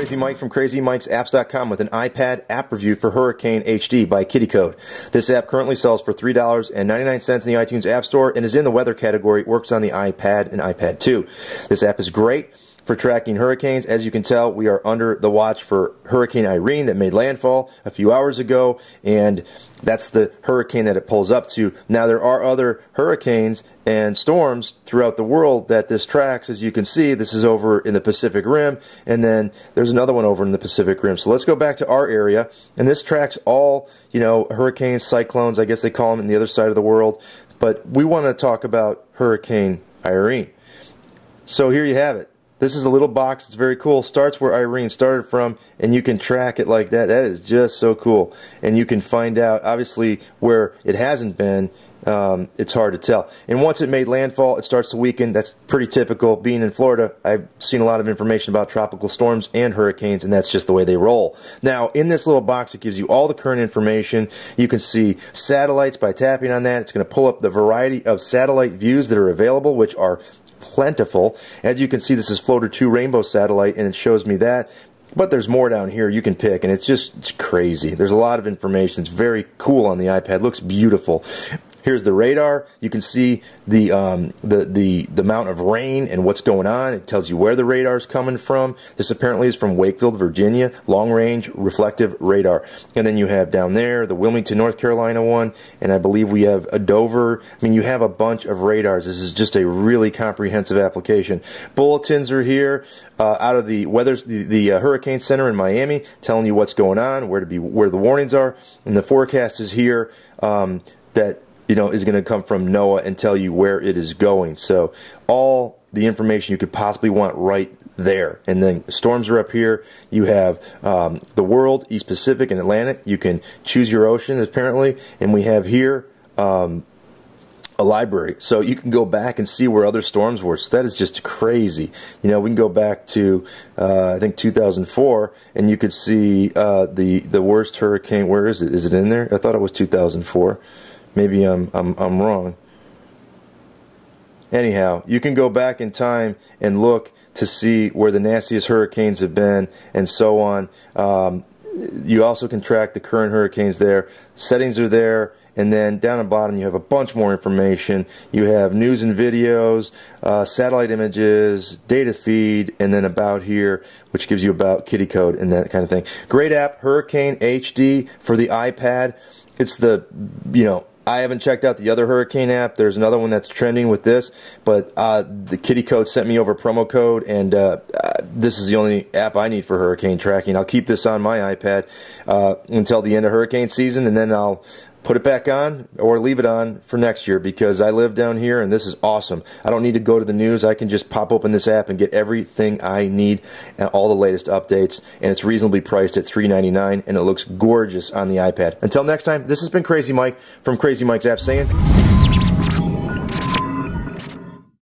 Crazy Mike from CrazyMikesapps.com with an iPad app review for Hurricane HD by Kitty Code. This app currently sells for $3.99 in the iTunes App Store and is in the weather category. It works on the iPad and iPad 2. This app is great for tracking hurricanes. As you can tell, we are under the watch for Hurricane Irene that made landfall a few hours ago, and that's the hurricane that it pulls up to. Now, there are other hurricanes and storms throughout the world that this tracks. As you can see, this is over in the Pacific Rim, and then there's another one over in the Pacific Rim. So let's go back to our area, and this tracks all, hurricanes, cyclones, I guess they call them, in the other side of the world. But we want to talk about Hurricane Irene. So here you have it. This is a little box. It's very cool. Starts where Irene started from, and you can track it like that. That is just so cool. And you can find out, obviously, where it hasn't been. It's hard to tell. And once it made landfall, it starts to weaken. That's pretty typical. Being in Florida, I've seen a lot of information about tropical storms and hurricanes, and that's just the way they roll. Now, in this little box, it gives you all the current information. You can see satellites by tapping on that. It's going to pull up the variety of satellite views that are available, which are plentiful. As you can see, this is Floater 2 Rainbow Satellite, and it shows me that. But there's more down here you can pick, and it's crazy. There's a lot of information. It's very cool on the iPad. Looks beautiful. Here's the radar. You can see the amount of rain and what's going on. It tells you where the radar is coming from. This apparently is from Wakefield, Virginia, long-range reflective radar. And then you have down there the Wilmington, North Carolina one, and I believe we have a Dover. I mean, you have a bunch of radars. This is just a really comprehensive application. Bulletins are here out of the Hurricane Center in Miami, telling you what's going on, where the warnings are, and the forecast is here that is going to come from NOAA and tell you where it is going. So all the information you could possibly want right there. And then storms are up here. You have the world, East Pacific and Atlantic. You can choose your ocean apparently. And we have here a library. So you can go back and see where other storms were. So that is just crazy. We can go back to I think 2004 and you could see the worst hurricane. Where is it? Is it in there? I thought it was 2004. Maybe I'm wrong. Anyhow, you can go back in time and look to see where the nastiest hurricanes have been and so on. You also can track the current hurricanes there. Settings are there. And then down at the bottom you have a bunch more information. You have news and videos, satellite images, data feed, and then about here, which gives you about Kitty Code and that kind of thing. Great app, Hurricane HD for the iPad. It's the, I haven't checked out the other Hurricane app. There's another one that's trending with this, but the Kitty Code sent me over promo code, and this is the only app I need for hurricane tracking. I'll keep this on my iPad until the end of hurricane season, and then I'll put it back on or leave it on for next year because I live down here and this is awesome. I don't need to go to the news. I can just pop open this app and get everything I need and all the latest updates, and it's reasonably priced at $3.99 and it looks gorgeous on the iPad. Until next time, this has been Crazy Mike from Crazy Mike's Apps saying, see you.